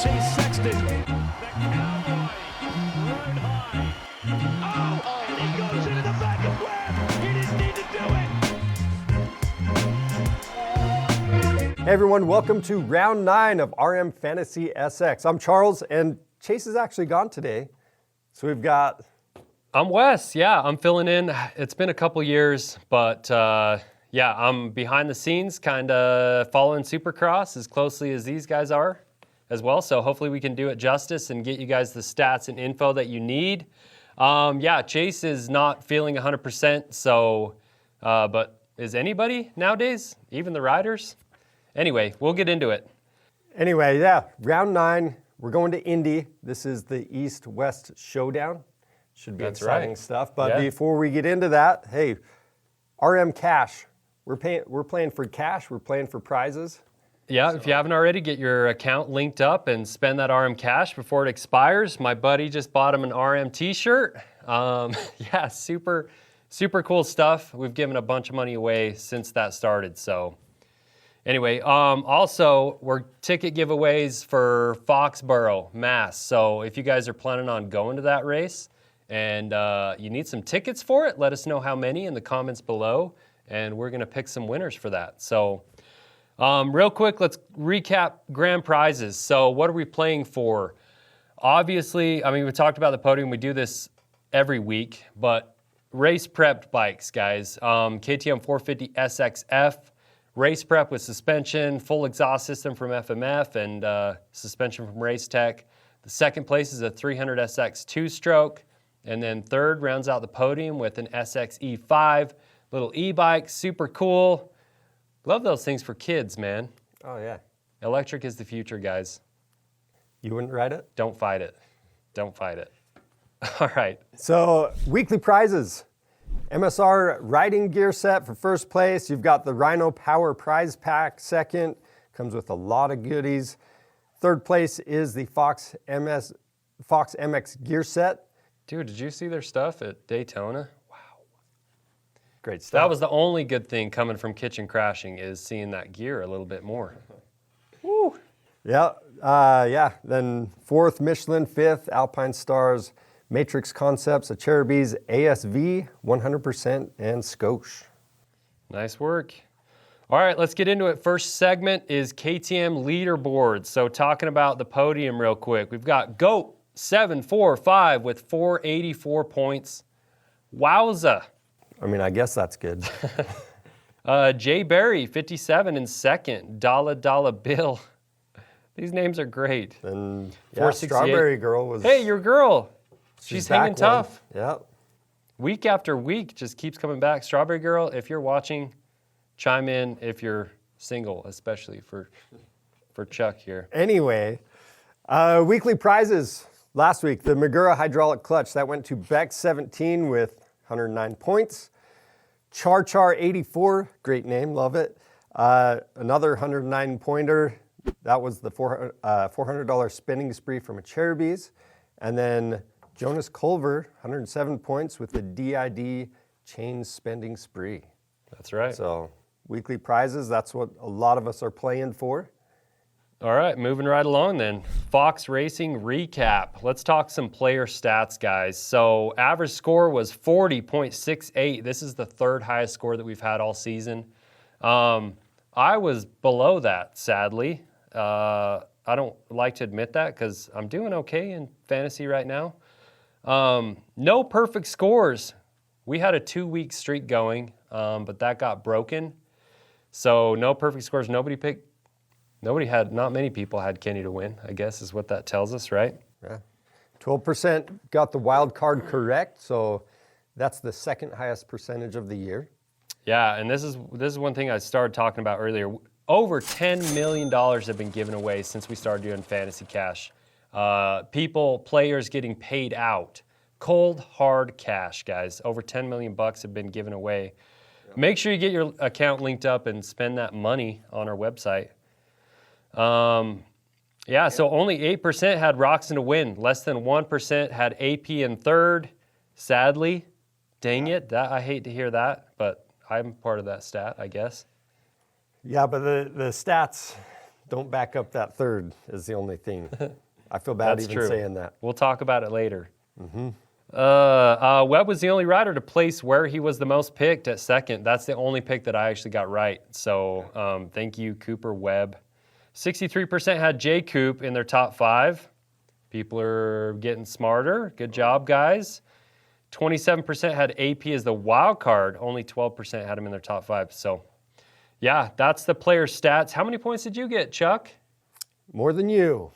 Chase Sexton. The cowboy. Right high. Oh, and he goes into the back of Webb. He didn't need to do it. Hey everyone, welcome to round 9 of RM Fantasy SX. I'm Charles, and Chase is actually gone today. So we've got... I'm Wes, yeah, I'm filling in. It's been a couple years, but yeah, I'm behind the scenes, kind of following Supercross as closely as these guys are as well. So hopefully we can do it justice and get you guys the stats and info that you need. Yeah, Chase is not feeling 100%, so, but is anybody nowadays, even the riders? Anyway, we'll get into it. Anyway, yeah, round 9, we're going to Indy. This is the East-West showdown. Should be exciting stuff. But before we get into that, hey, RM Cash. We're playing for cash. We're playing for prizes. Yeah, if you haven't already, get your account linked up and spend that RM Cash before it expires. My buddy just bought him an RM t-shirt. Yeah, super cool stuff. We've given a bunch of money away since that started, so... Anyway, also, we're ticket giveaways for Foxborough, Mass. So if you guys are planning on going to that race and you need some tickets for it, let us know how many in the comments below, and we're going to pick some winners for that. So real quick, let's recap grand prizes. So what are we playing for? Obviously, I mean, we talked about the podium. We do this every week, but race prepped bikes, guys. KTM 450 SXF. Race prep with suspension, full exhaust system from FMF, and suspension from Race Tech. The second place is a 300 SX 2-stroke. And then third rounds out the podium with an SX E5. Little e-bike, super cool. Love those things for kids, man. Oh, yeah. Electric is the future, guys. You wouldn't ride it? Don't fight it. Don't fight it. All right. So, weekly prizes. MSR riding gear set for first place. You've got the Rhino Power prize pack second. Comes with a lot of goodies. Third place is the Fox MX gear set. Dude, did you see their stuff at Daytona? Wow. Great stuff. That was the only good thing coming from Kitchen Crashing is seeing that gear a little bit more. Woo. Yeah. Then fourth, Michelin. Fifth, Alpine Stars. Matrix Concepts, Acerbis, ASV, 100%, and Scoche. Nice work. All right, let's get into it. First segment is KTM Leaderboards. So talking about the podium real quick. We've got GOAT 745 with 484 points. Wowza. I mean, I guess that's good. Jay Berry, 57 in second. Dollar Bill. These names are great. And yeah, Strawberry Girl was... Hey, your girl. She's hanging tough. Yeah. Week after week, just keeps coming back. Strawberry Girl, if you're watching, chime in if you're single, especially for Chuck here. Anyway, weekly prizes. Last week, the Magura hydraulic clutch. That went to Beck 17 with 109 points. Char 84, great name, love it. Another 109 pointer. That was the $400 spending spree from Acerbis. And then Jonas Culver, 107 points with the DID chain spending spree. That's right. So weekly prizes, that's what a lot of us are playing for. All right, moving right along then. Fox Racing recap. Let's talk some player stats, guys. So average score was 40.68. This is the third highest score that we've had all season. I was below that, sadly. I don't like to admit that because I'm doing okay in fantasy right now. No perfect scores. We had a 2-week streak going, but that got broken. So no perfect scores. Not many people had Kenny to win, I guess is what that tells us, right? Yeah. 12% got the wild card correct, so that's the second highest percentage of the year. Yeah, and this is one thing I started talking about earlier. Over $10 million have been given away since we started doing Fantasy Cash. Players getting paid out. Cold, hard cash, guys. Over 10 million bucks have been given away. Make sure you get your account linked up and spend that money on our website. Yeah, so only 8% had Roczen to win. Less than 1% had AP in third. Sadly, dang it. I hate to hear that, but I'm part of that stat, I guess. Yeah, but the stats don't back up that third is the only thing. I feel bad That's even true. saying that. We'll talk about it later. Webb was the only rider to place where he was the most picked at second. That's the only pick that I actually got right. So thank you, Cooper Webb. 63% had J. Coop in their top 5. People are getting smarter. Good job, guys. 27% had AP as the wild card. Only 12% had him in their top 5. So, yeah, that's the player stats. How many points did you get, Chuck? More than you.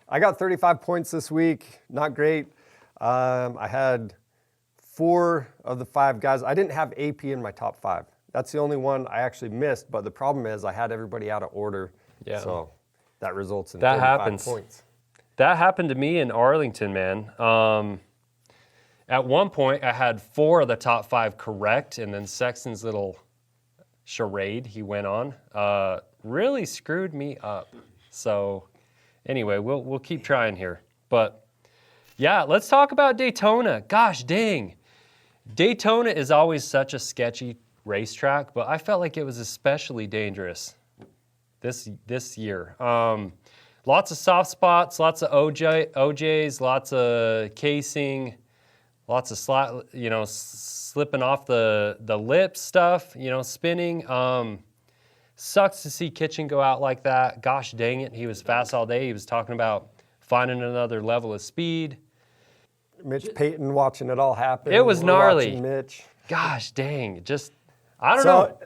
I got 35 points this week. Not great. I had 4 of the 5 guys. I didn't have AP in my top 5. That's the only one I actually missed. But the problem is I had everybody out of order. Yeah. So that results in That 35 happens. points. That happened to me in Arlington, man. At one point, I had 4 of the top 5 correct, and then Sexton's little charade he went on really screwed me up. So anyway, we'll keep trying here. But yeah, let's talk about Daytona. Gosh dang. Daytona is always such a sketchy racetrack, but I felt like it was especially dangerous this year. Lots of soft spots, lots of OJs, lots of casing, lots of slipping off the lip stuff, spinning. Sucks to see Kitchen go out like that. Gosh dang it, he was fast all day. He was talking about finding another level of speed. Mitch Payton watching it all happen. It was We're gnarly. watching Mitch. Gosh dang, I don't know.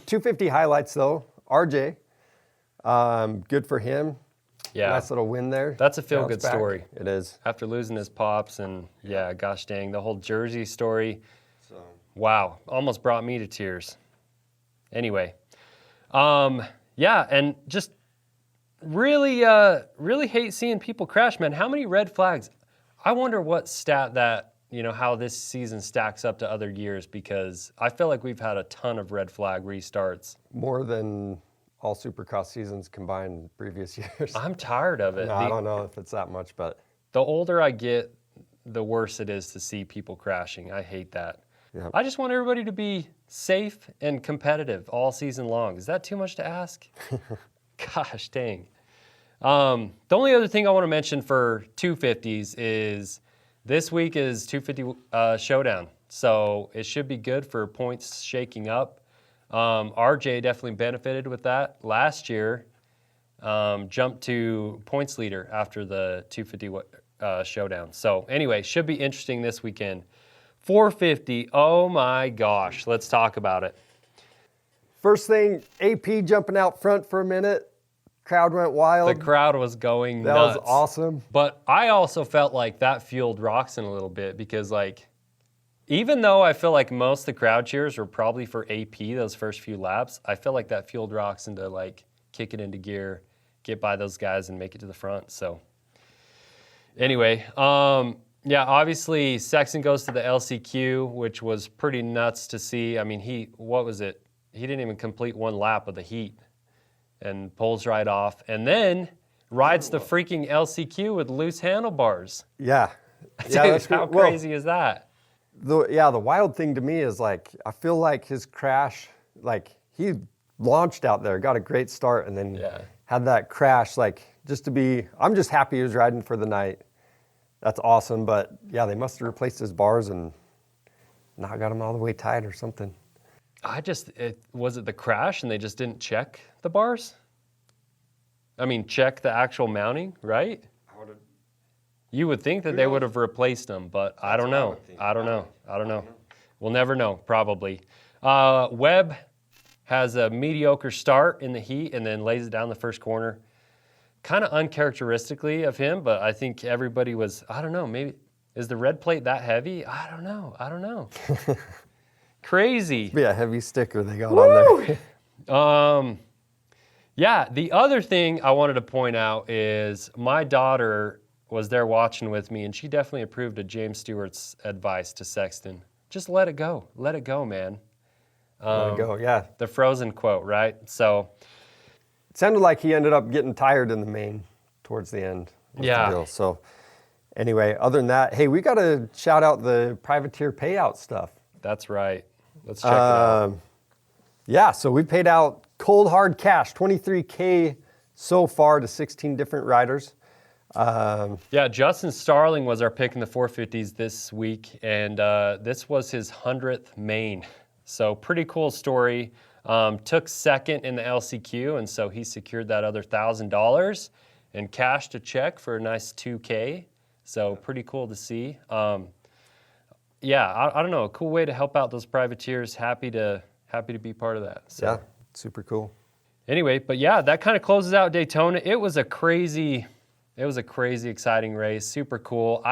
250 highlights though. RJ, good for him. Yeah. Nice little win there. That's a Bounce feel-good back. story. It is. After losing his pops and, yeah, gosh dang, the whole Jersey story. Wow, almost brought me to tears. Anyway, yeah, and just really hate seeing people crash, man. How many red flags? I wonder what stat that, how this season stacks up to other years, because I feel like we've had a ton of red flag restarts. More than all Supercross seasons combined in previous years. I'm tired of it. No, I don't know if it's that much, but The older I get, the worse it is to see people crashing. I hate that. yeah. I just want everybody to be safe and competitive all season long. Is that too much to ask? Gosh dang. The only other thing I want to mention for 250s is this week is 250 showdown. So it should be good for points shaking up. RJ definitely benefited with that. Last year, jumped to points leader after the 250 showdown. So anyway, should be interesting this weekend. 450, oh my gosh, let's talk about it. First thing, AP jumping out front for a minute. Crowd went wild. The crowd was going that nuts. was awesome. But I also felt like that fueled Roczen a little bit because, even though I feel like most of the crowd cheers were probably for AP those first few laps, I feel like that fueled Roczen to, kick it into gear, get by those guys, and make it to the front. So, anyway, yeah, obviously Sexton goes to the LCQ, which was pretty nuts to see. I mean, what was it? He didn't even complete one lap of the heat and pulls right off. And then rides the freaking LCQ with loose handlebars. Yeah. Dude, That's how well, crazy is that? The wild thing to me is I feel like his crash, he launched out there, got a great start, and then had that crash. I'm just happy he was riding for the night. That's awesome. But yeah, they must have replaced his bars and not got him all the way tight or something. Was it the crash and they just didn't check the bars? I mean, check the actual mounting, right? You would think that they would have replaced them, but I don't know. I don't know. We'll never know, probably. Webb has a mediocre start in the heat and then lays it down the first corner. Kind of uncharacteristically of him, but I think everybody was, I don't know, maybe, is the red plate that heavy? I don't know. Crazy. Be a heavy sticker they got on there. Yeah, the other thing I wanted to point out is my daughter was there watching with me, and she definitely approved of James Stewart's advice to Sexton. Just let it go. Let it go, man. Let it go, yeah. The Frozen quote, right? So it sounded like he ended up getting tired in the main towards the end. Yeah. The deal. So anyway, other than that, hey, we got to shout out the privateer payout stuff. that's right. Let's check it out. Yeah, so we paid out cold hard cash, 23K so far to 16 different riders. Yeah, Justin Starling was our pick in the 450s this week, and this was his 100th main. So pretty cool story. Took second in the LCQ, and so he secured that other $1,000 and cashed a check for a nice 2K. So pretty cool to see. Yeah, I don't know, a cool way to help out those privateers. Happy to be part of that. So. Yeah, super cool. Anyway, but yeah, that kind of closes out Daytona. It was a crazy exciting race. Super cool.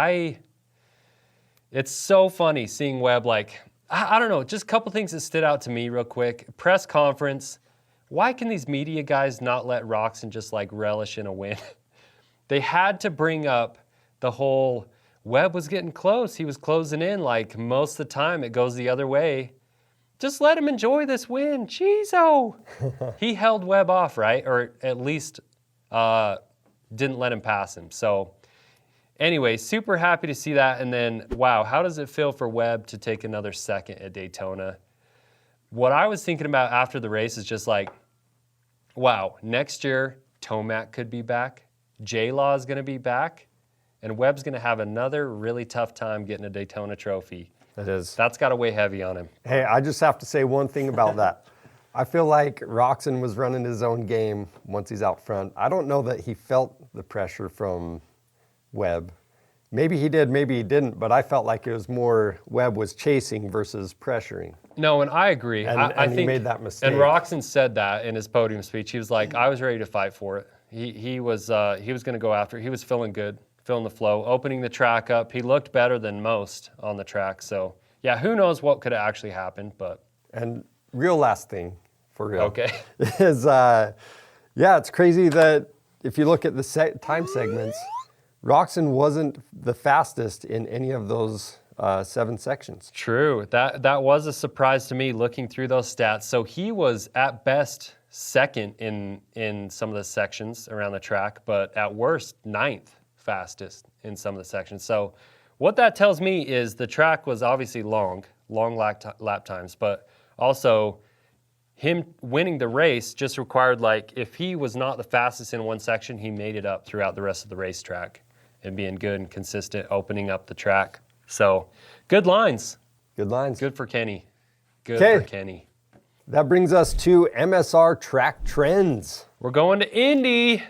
It's so funny seeing Webb, like, I don't know, just a couple things that stood out to me real quick. Press conference. Why can these media guys not let Roczen just like relish in a win? They had to bring up the whole Webb was getting close. He was closing in. Like most of the time it goes the other way. Just let him enjoy this win. Jeez-o. He held Webb off, right? Or at least didn't let him pass him. So anyway, super happy to see that. And then, wow, how does it feel for Webb to take another second at Daytona? What I was thinking about after the race is just like, wow, next year Tomac could be back. J-Law is going to be back. And Webb's going to have another really tough time getting a Daytona trophy. It is. That's got to weigh heavy on him. Hey, I just have to say one thing about that. I feel like Roczen was running his own game once he's out front. I don't know that he felt the pressure from Webb. Maybe he did, maybe he didn't, but I felt like it was more Webb was chasing versus pressuring. No, and I agree. And, I he think, made that mistake. And Roczen said that in his podium speech. He was like, I was ready to fight for it. He was going to go after it. He was feeling good, feeling the flow, opening the track up. He looked better than most on the track. So, yeah, who knows what could have actually happened, but. And real last thing, for real. Okay. Is, yeah, it's crazy that if you look at the time segments, Roczen wasn't the fastest in any of those 7 sections. True. That was a surprise to me looking through those stats. So he was at best second in some of the sections around the track, but at worst 9th fastest in some of the sections. So what that tells me is the track was obviously long lap times, but also him winning the race just required, like, if he was not the fastest in one section, he made it up throughout the rest of the racetrack and being good and consistent, opening up the track. So good lines. Good lines. Good for Kenny. Good for Kenny. That brings us to MSR track trends. We're going to Indy.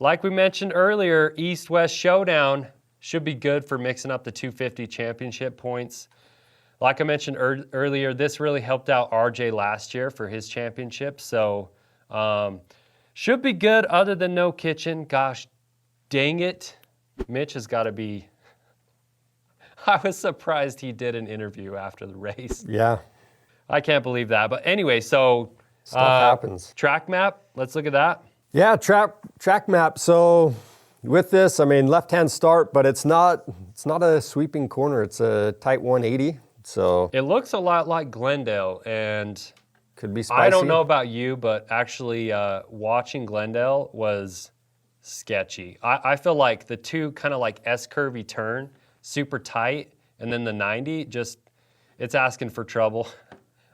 Like we mentioned earlier, East-West Showdown should be good for mixing up the 250 championship points. Like I mentioned earlier, this really helped out RJ last year for his championship. So should be good other than no kitchen. Gosh, dang it. Mitch has got to be... I was surprised he did an interview after the race. Yeah. I can't believe that. But anyway, so... Stuff happens. Track map, let's look at that. Yeah, track map. So with this, I mean, left-hand start, but it's not a sweeping corner. It's a tight 180. So it looks a lot like Glendale, and could be spicy. I don't know about you, but actually watching Glendale was sketchy. I feel like the two kind of like S-curvy turn, super tight, and then the 90, just it's asking for trouble.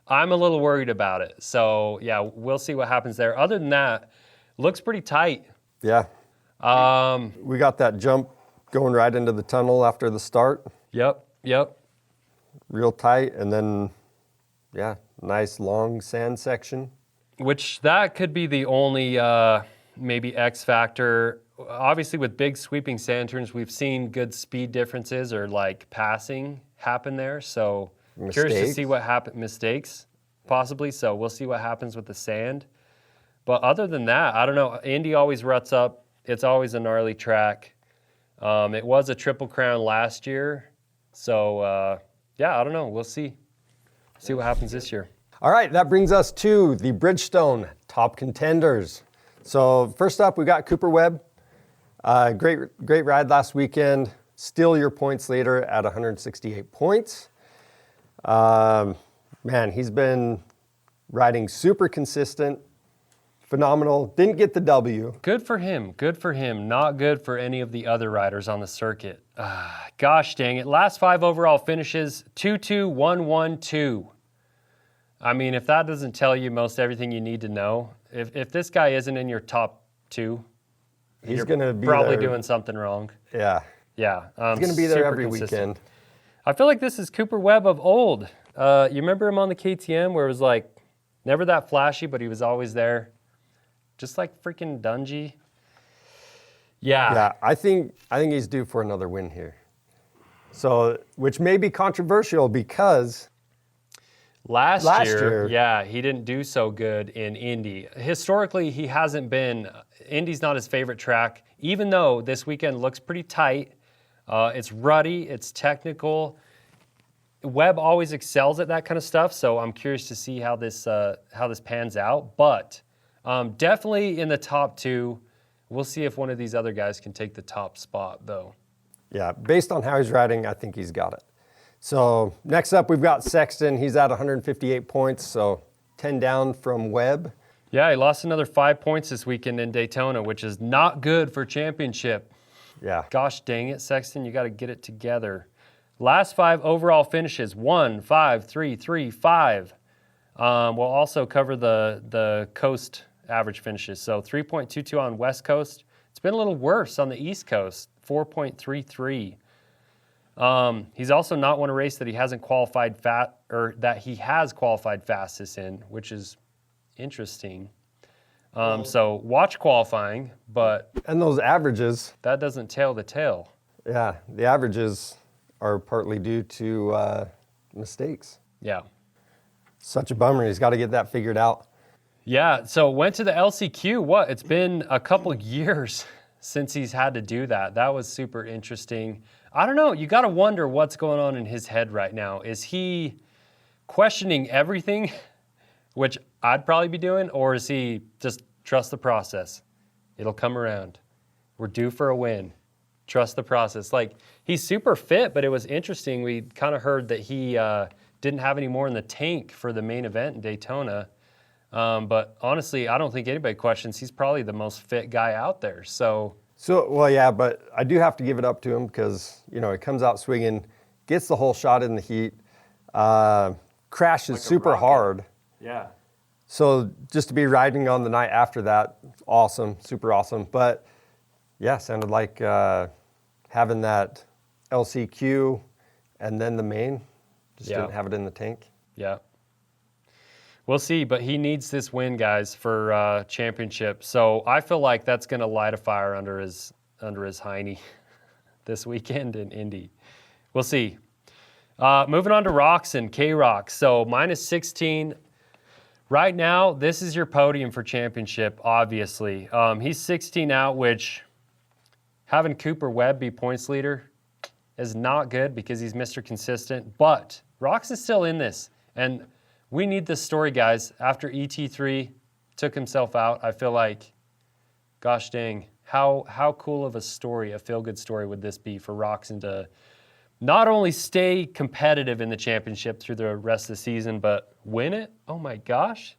I'm a little worried about it. So yeah, we'll see what happens there. Other than that, looks pretty tight. Yeah. We got that jump going right into the tunnel after the start. Yep. Real tight, and then, yeah, nice long sand section. Which that could be the only maybe X factor. Obviously, with big sweeping sand turns, we've seen good speed differences or like passing happen there. So curious to see what happens. Mistakes, possibly. So we'll see what happens with the sand. But other than that, I don't know. Indy always ruts up. It's always a gnarly track. It was a Triple Crown last year. So, yeah, I don't know. We'll see. See what happens this year. All right, that brings us to the Bridgestone Top Contenders. So first up, we got Cooper Webb. Great ride last weekend. Still your points later at 168 points. Man, he's been riding super consistent, phenomenal. Didn't get the W. Good for him. Good for him. Not good for any of the other riders on the circuit. Gosh dang it. Last 5 overall finishes, 2-2, 1-1-2. I mean, if that doesn't tell you most everything you need to know, if this guy isn't in your top 2, He's going to be probably there. doing something wrong. Yeah. Yeah. He's going to be there super every consistent. weekend. I feel like this is Cooper Webb of old. You remember him on the KTM where it was like never that flashy, but he was always there. Just like freaking Dungy. Yeah. Yeah, I think he's due for another win here. So, which may be controversial because Last year, year, yeah, he didn't do so good in Indy. Historically, he hasn't been. Indy's not his favorite track, even though this weekend looks pretty tight. It's ruddy, it's technical. Webb always excels at that kind of stuff, so I'm curious to see how this pans out. But definitely in the top 2. We'll see if one of these other guys can take the top spot, though. yeah, based on how he's riding, I think he's got it. So next up, we've got Sexton. He's at 158 points, so 10 down from Webb. Yeah, he lost another 5 points this weekend in Daytona, which is not good for championship. Yeah. Gosh dang it, Sexton, you got to get it together. Last 5 overall finishes, 1, 5, 3, 3, 5. We'll also cover the coast average finishes. So 3.22 on West Coast. It's been a little worse on the East Coast, 4.33. He's also not won a race that he hasn't qualified that he has qualified fastest in, which is interesting. So watch qualifying, but And those averages, that doesn't tell the tale. yeah, the averages are partly due to mistakes. Yeah. Such a bummer. He's got to get that figured out. Yeah, so went to the LCQ. It's been a couple years since he's had to do that. That was super interesting. I don't know. You got to wonder what's going on in his head right now. Is he questioning everything, which I'd probably be doing, or is he just trust the process? It'll come around. We're due for a win. Trust the process. Like, he's super fit, but it was interesting. We kind of heard that he didn't have any more in the tank for the main event in Daytona. But honestly, I don't think anybody questions. He's probably the most fit guy out there. So, well, yeah, but I do have to give it up to him because, he comes out swinging, gets the whole shot in the heat, crashes Like a super rocket. hard. yeah. So just to be riding on the night after that, awesome, super awesome. But yeah, sounded like having that LCQ and then the main, just Yeah. didn't have it in the tank. Yeah. We'll see, but he needs this win, guys, for championship. So I feel like that's going to light a fire under his hiney this weekend in Indy. We'll see. Moving on to Roczen, K-Rock. So minus 16. Right now, this is your podium for championship, obviously. He's 16 out, which having Cooper Webb be points leader is not good because he's Mr. Consistent. But Roczen's still in this, and we need this story, guys. After ET3 took himself out, I feel like, gosh dang, how cool of a story, a feel-good story would this be for Roczen to not only stay competitive in the championship through the rest of the season, but win it? Oh my gosh.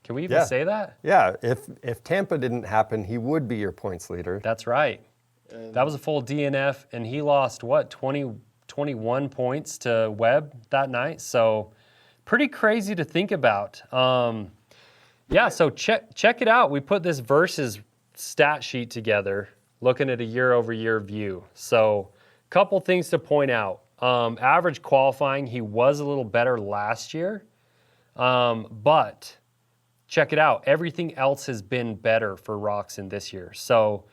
Can we even say that? Yeah, if Tampa didn't happen, he would be your points leader. That's right. That was a full DNF, and he lost, 21 points to Webb that night. So pretty crazy to think about. Yeah, so check it out. We put this versus stat sheet together, looking at a year-over-year view. So couple things to point out. Average qualifying, he was a little better last year. But check it out. Everything else has been better for Roczen this year. So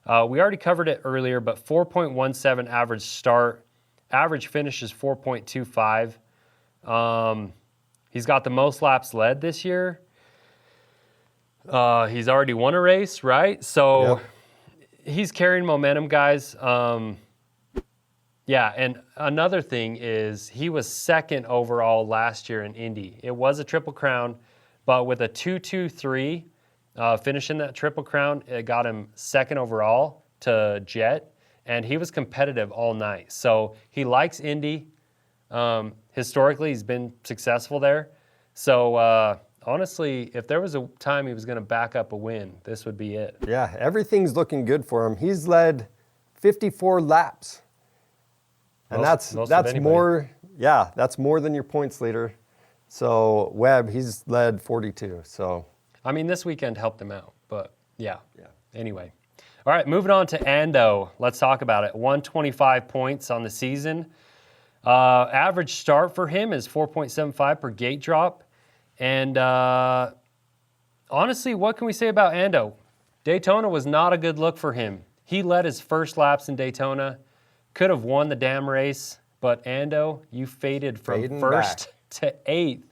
we already covered it earlier, but 4.17 average start. Average finish is 4.25. He's got the most laps led this year. He's already won a race, right? So he's carrying momentum, guys. Yeah, and another thing is he was second overall last year in Indy. It was a Triple Crown, but with a 2-2-3 finishing that Triple Crown, it got him second overall to Jet, and he was competitive all night. So he likes Indy. Historically, he's been successful there. So honestly, if there was a time he was going to back up a win, this would be it. Yeah, everything's looking good for him. He's led 54 laps. And Most of that's anybody. more, yeah, that's more than your points leader. So Webb, he's led 42. So I mean, this weekend helped him out, but yeah. Anyway. All right, moving on to Ando. Let's talk about it. 125 points on the season. Average start for him is 4.75 per gate drop. And honestly, what can we say about Ando? Daytona was not a good look for him. He led his first laps in Daytona, could have won the damn race, but Ando, you faded from Fading first to eighth.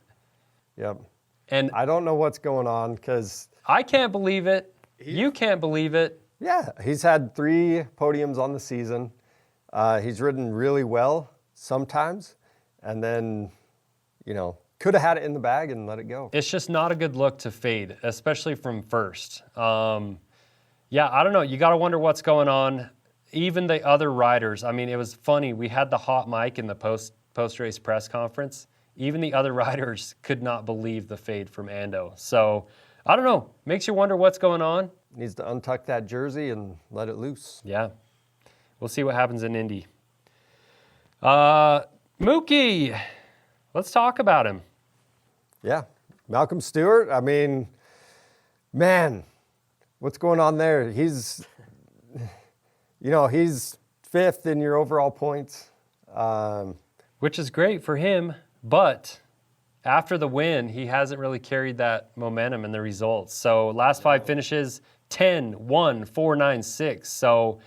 Yep. And I don't know what's going on because I can't believe it. You can't believe it. yeah, he's had 3 podiums on the season. He's ridden really well sometimes, and then, could have had it in the bag and let it go. It's just not a good look to fade, especially from first. Yeah, I don't know. You got to wonder what's going on. Even the other riders. I mean, it was funny. We had the hot mic in the post-race press conference. Even the other riders could not believe the fade from Ando. So, I don't know. Makes you wonder what's going on. Needs to untuck that jersey and let it loose. Yeah. We'll see what happens in Indy. Mookie. Let's talk about him. Yeah. Malcolm Stewart, I mean, man, what's going on there? He's 5th in your overall points. Which is great for him, but after the win, he hasn't really carried that momentum in the results. So last 5 finishes, 10, 1, 4, 9, 6. So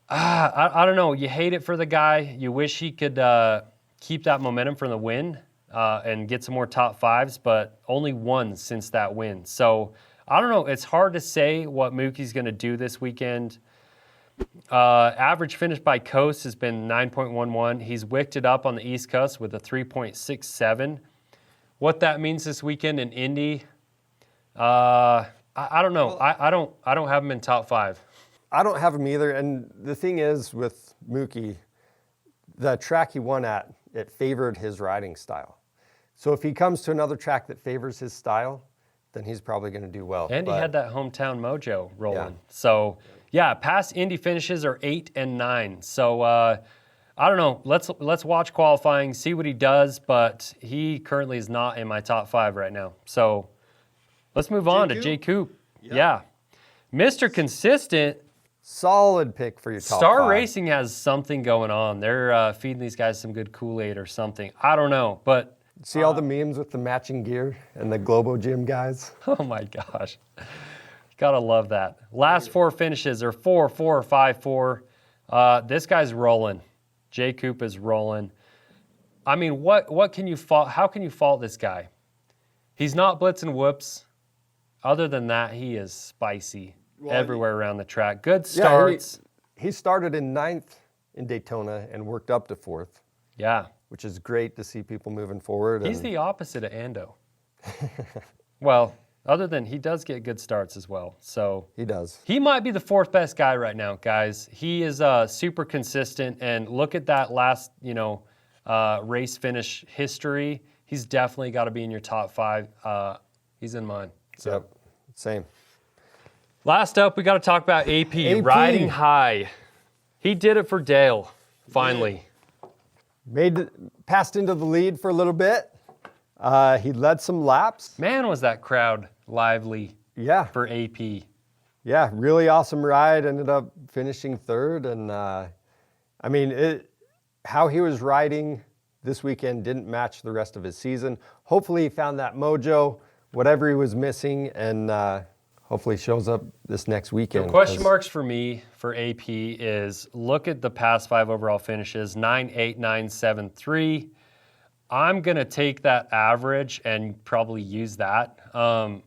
I don't know. You hate it for the guy. You wish he could keep that momentum from the win and get some more top 5s, but only 1 since that win. So I don't know. It's hard to say what Mookie's going to do this weekend. Average finish by coast has been 9.11. He's wicked it up on the East Coast with a 3.67. What that means this weekend in Indy, I don't know. I don't have him in top 5. I don't have him either. And the thing is with Mookie, the track he won at, it favored his riding style. So if he comes to another track that favors his style, then he's probably going to do well. And he had that hometown mojo rolling. Yeah. So, yeah, past Indy finishes are 8 and 9. So, I don't know. Let's watch qualifying, see what he does, but he currently is not in my top 5 right now. So, let's move on to Jay Coop. Yeah. Mr. Consistent. Solid pick for your top Star 5. Racing has something going on. They're feeding these guys some good Kool-Aid or something. I don't know, but... See all the memes with the matching gear and the Globo Gym guys? Oh, my gosh. Gotta love that. Last 4 finishes are 4, 4, 5, 4. This guy's rolling. Jay Coop is rolling. I mean, what can you fault? How can you fault this guy? He's not blitzing whoops. Other than that, he is spicy everywhere around the track. Good starts. Yeah, he started in 9th in Daytona and worked up to 4th. Yeah. Which is great to see people moving forward. He's the opposite of Ando. Well, other than he does get good starts as well. So he does. He might be the 4th best guy right now, guys. He is super consistent, and look at that last, race finish history. He's definitely got to be in your top 5. He's in mine. So. Yep, same. Last up, we got to talk about AP riding high. He did it for Dale, finally. Passed into the lead for a little bit. He led some laps. Man, was that crowd lively for AP. Yeah, really awesome ride. Ended up finishing 3rd. And, how he was riding this weekend didn't match the rest of his season. Hopefully he found that mojo, whatever he was missing, and hopefully shows up this next weekend. The question marks for me for AP is look at the past 5 overall finishes, 9, 8, 9, 7, 3. I'm going to take that average and probably use that.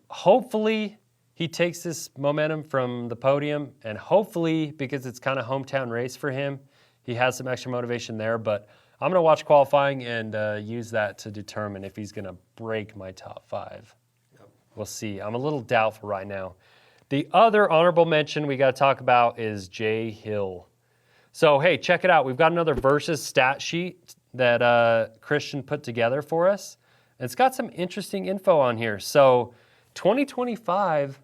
Hopefully he takes this momentum from the podium, and hopefully, because it's kind of hometown race for him, he has some extra motivation there. But I'm going to watch qualifying and use that to determine if he's going to break my top 5. We'll see. I'm a little doubtful right now. The other honorable mention we got to talk about is Jay Hill. So, hey, check it out. We've got another Versus stat sheet that Christian put together for us. It's got some interesting info on here. So, 2025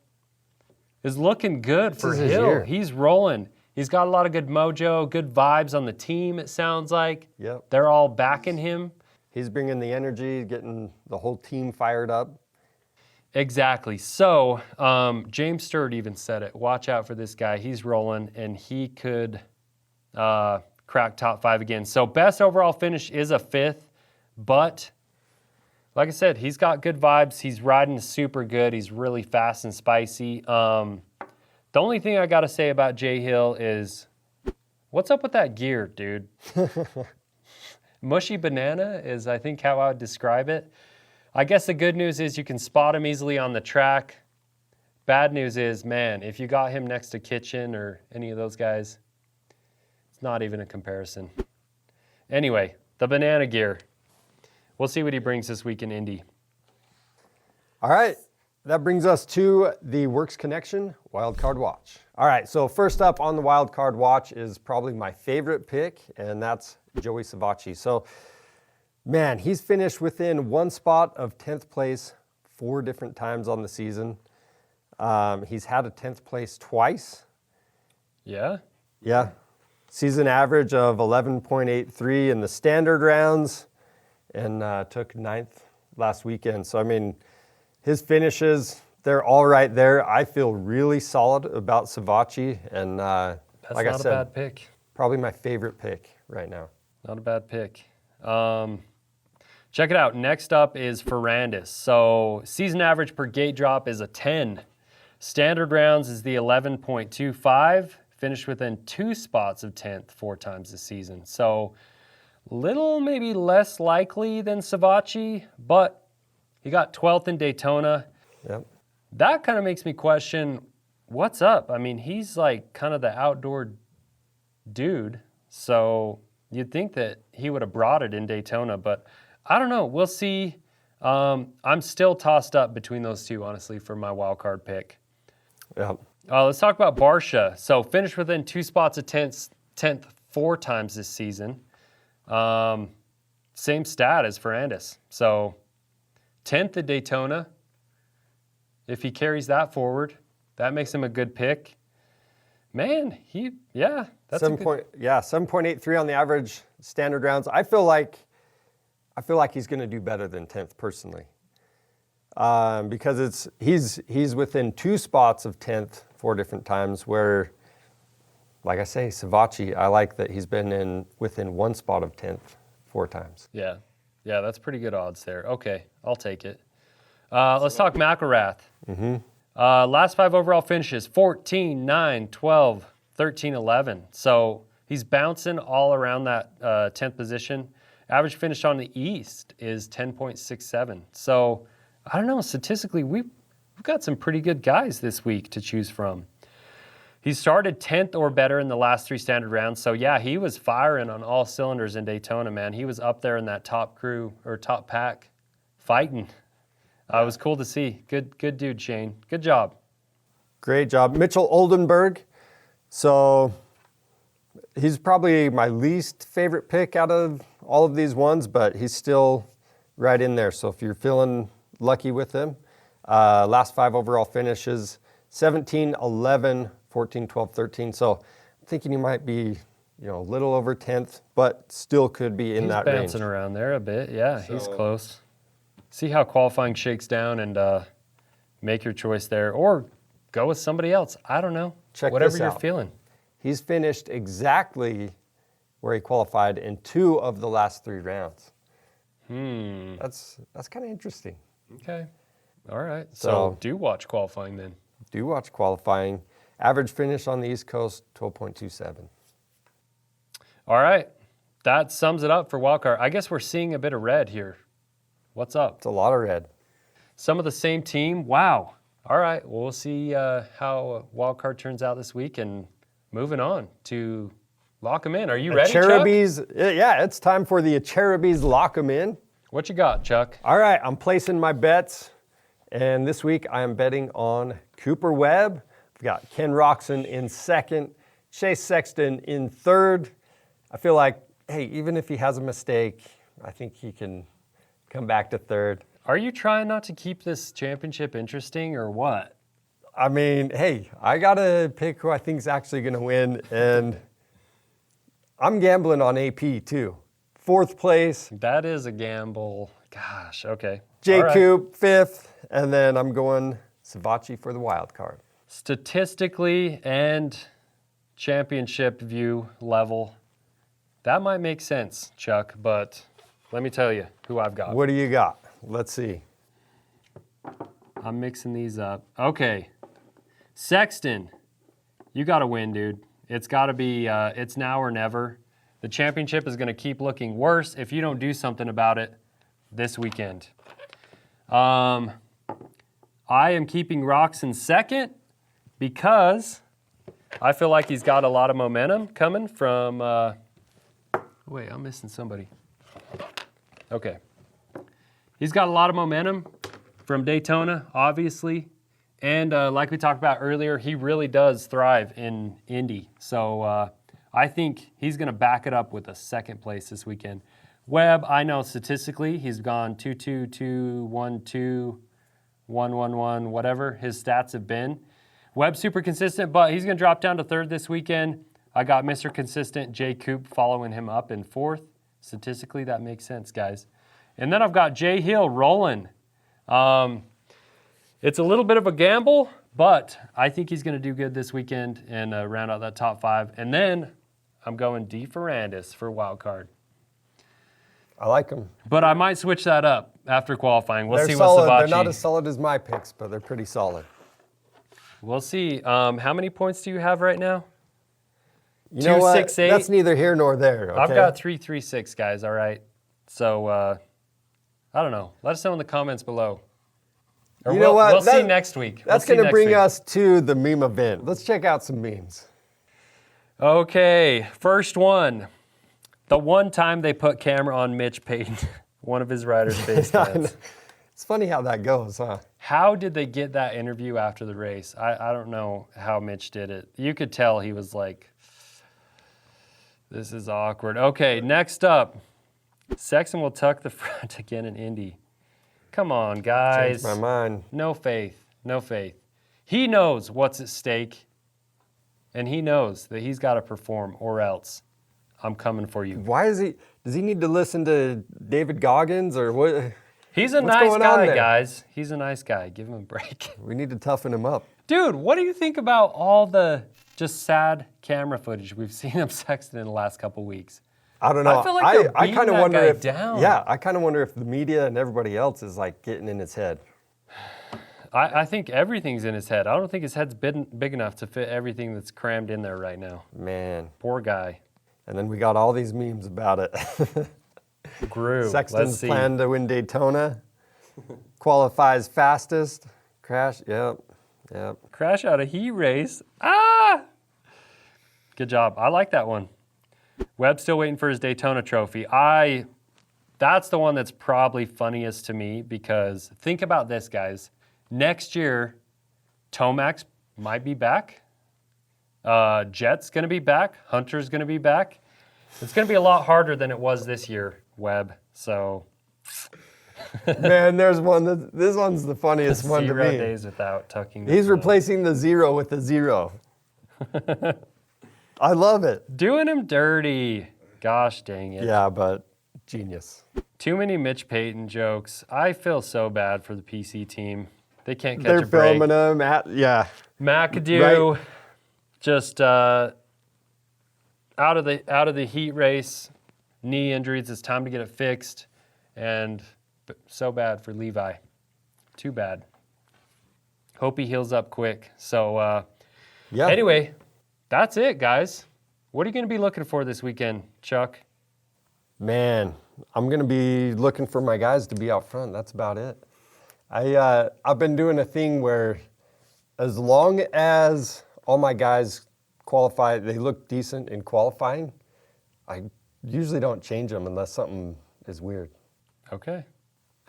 is looking good for Hill. He's rolling. He's got a lot of good mojo, good vibes on the team, it sounds like. Yep. They're all backing him. He's bringing the energy, getting the whole team fired up. Exactly. So James Stewart even said it. Watch out for this guy. He's rolling, and he could crack top 5 again. So best overall finish is a 5th, but like I said, he's got good vibes. He's riding super good. He's really fast and spicy. The only thing I got to say about Jay Hill is, what's up with that gear, dude? Mushy banana is, I think, how I would describe it. I guess the good news is you can spot him easily on the track. Bad news is, man, if you got him next to Kitchen or any of those guys, it's not even a comparison. Anyway, the banana gear. We'll see what he brings this week in Indy. All right, that brings us to the Works Connection Wildcard Watch. All right, so first up on the Wildcard Watch is probably my favorite pick, and that's Joey Savatgy. So, man, he's finished within one spot of 10th place 4 different times on the season. He's had a 10th place twice. Yeah? Yeah. Season average of 11.83 in the standard rounds, and took 9th last weekend. So, I mean, his finishes, they're all right there. I feel really solid about Savatgy, and That's like I not said, a bad pick. probably my favorite pick right now. Not a bad pick. Check it out. Next up is Ferrandis. So season average per gate drop is a 10. Standard rounds is the 11.25. Finished within 2 spots of 10th 4 times this season. So little maybe less likely than Savatgy, but he got 12th in Daytona. Yep. That kind of makes me question, what's up? I mean, he's like kind of the outdoor dude, so you'd think that he would have brought it in Daytona, but I don't know. We'll see. I'm still tossed up between those two, honestly, for my wild card pick. Yep. Let's talk about Barsha. So finished within 2 spots of 10th 4 times this season. Same stat as Ferrandis. So 10th at Daytona. If he carries that forward, that makes him a good pick. Man, that's 7.83 on the average standard rounds. I feel like he's going to do better than 10th personally, because he's within 2 spots of 10th 4 different times. Where, like I say, Savatgy, I like that he's been within 1 spot of 10th 4 times. Yeah, that's pretty good odds there. Okay, I'll take it. Let's talk McElrath. Mm-hmm. Last 5 overall finishes, 14, 9, 12, 13, 11. So he's bouncing all around that 10th position. Average finish on the East is 10.67. So I don't know, statistically, we've got some pretty good guys this week to choose from. He started 10th or better in the last 3 standard rounds. So yeah, he was firing on all cylinders in Daytona, man. He was up there in that top crew or top pack fighting. It was cool to see. Good dude, Shane. Good job. Great job. Mitchell Oldenburg. So he's probably my least favorite pick out of all of these ones, but he's still right in there. So if you're feeling lucky with him, last 5 overall finishes, 17, 11, 14, 12, 13. So I'm thinking he might be, a little over 10th, but still could be in that range. He's bouncing around there a bit. Yeah, he's close. See how qualifying shakes down and make your choice there, or go with somebody else. I don't know. Check whatever this you're out. feeling. He's finished exactly where he qualified in 2 of the last 3 rounds. That's kind of interesting. Okay. All right. So So- do watch qualifying then. Do watch qualifying. Average finish on the East Coast, 12.27. All right. That sums it up for wildcard. I guess we're seeing a bit of red here. What's up? It's a lot of red. Some of the same team. Wow. All right. Well, we'll see how wildcard turns out this week, and moving on to lock them in. Are you ready, Chuck? Cherubies, yeah, it's time for the Cherubies lock 'em in. What you got, Chuck? All right, I'm placing my bets, and this week I am betting on Cooper Webb. We've got Ken Roczen in 2nd, Chase Sexton in 3rd. I feel like, hey, even if he has a mistake, I think he can come back to 3rd. Are you trying not to keep this championship interesting or what? I mean, hey, I got to pick who I think is actually going to win, and I'm gambling on AP too. 4th place. That is a gamble. Gosh, okay. J. All right. Coop, 5th. And then I'm going Savachi for the wild card. Statistically and championship view level, that might make sense, Chuck, but let me tell you who I've got. What do you got? Let's see. I'm mixing these up. Okay. Sexton, you got to win, dude. It's got to be, it's now or never. The championship is going to keep looking worse if you don't do something about it this weekend. I am keeping Roczen second because I feel like he's got a lot of momentum coming from, wait, I'm missing somebody. Okay. He's got a lot of momentum from Daytona, obviously. And like we talked about earlier, he really does thrive in Indy. So I think he's going to back it up with a second place this weekend. Webb, I know statistically he's gone 2-2, 2-1-2, 1-1-1, whatever his stats have been. Webb's super consistent, but he's going to drop down to 3rd this weekend. I got Mr. Consistent, J. Coop, following him up in 4th. Statistically, that makes sense, guys. And then I've got Jay Hill rolling. It's a little bit of a gamble, but I think he's going to do good this weekend and round out that top 5. And then I'm going D. Ferrandis for wild card. I like them. But I might switch that up after qualifying. We'll see solid. what Savachi. They're not as solid as my picks, but they're pretty solid. We'll see. How many points do you have right now? You know what? 268. That's neither here nor there. Okay? I've got 336, guys. All right. So I don't know. Let us know in the comments below. Or You know what? We'll see next week. That's going to bring us to the meme event. Let's check out some memes. Okay, first one. The one time they put camera on Mitch Payton, one of his riders' face pads. It's funny how that goes, huh? How did they get that interview after the race? I don't know how Mitch did it. You could tell he was like, this is awkward. Okay, next up. Sexton will tuck the front again in Indy. Come on, guys. Changed my mind. No faith. No faith. He knows what's at stake, and he knows that he's got to perform, or else I'm coming for you. Why is he? Does he need to listen to David Goggins or what? He's a What's nice going on guy, there? guys. He's a nice guy. Give him a break. We need to toughen him up. Dude, what do you think about all the just sad camera footage we've seen of Sexton in the last couple weeks? I don't know. I feel like they're beating kind of that wonder guy if down. Yeah, I kind of wonder if the media and everybody else is like getting in his head. I think everything's in his head. I don't think his head's big enough to fit everything that's crammed in there right now. Man. Poor guy. And then we got all these memes about it. Grew. Sexton's Let's see. plan to win Daytona. Qualifies fastest. Crash. Yep. Crash out a heat race. Ah! Good job. I like that one. Webb's still waiting for his Daytona trophy. That's the one that's probably funniest to me because think about this, guys. Next year, Tomac's might be back. Jet's going to be back. Hunter's going to be back. It's going to be a lot harder than it was this year, Webb. So, Man, there's one. This one's the funniest one to 0 me. days without tucking. the He's front. replacing the 0 with a 0. I love it. Doing him dirty. Gosh dang it. Yeah, but genius. Too many Mitch Payton jokes. I feel so bad for the PC team. They can't catch They're a break. filming him McAdoo, Right. just out of the heat race, knee injuries. It's time to get it fixed, and so bad for Levi. Too bad. Hope he heals up quick. So Yeah. anyway, that's it, guys. What are you going to be looking for this weekend, Chuck? Man, I'm going to be looking for my guys to be out front. That's about it. I've been doing a thing where as long as all my guys qualify, they look decent in qualifying, I usually don't change them unless something is weird. Okay.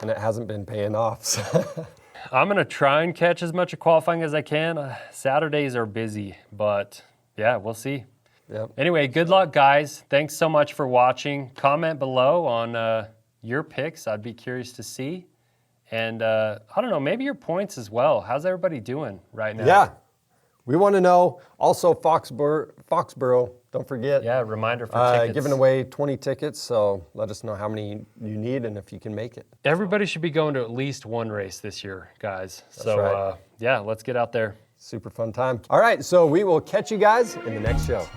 And it hasn't been paying off. So. I'm going to try and catch as much of qualifying as I can. Saturdays are busy, but yeah, we'll see. Yep. Anyway, good luck, guys. Thanks so much for watching. Comment below on your picks. I'd be curious to see. And I don't know, maybe your points as well. How's everybody doing right now? Yeah. We want to know. Also, Foxborough, don't forget. Yeah, reminder for tickets. Giving away 20 tickets, so let us know how many you need and if you can make it. Everybody should be going to at least one race this year, guys. right. Yeah, let's get out there. Super fun time. All right, so we will catch you guys in the next show.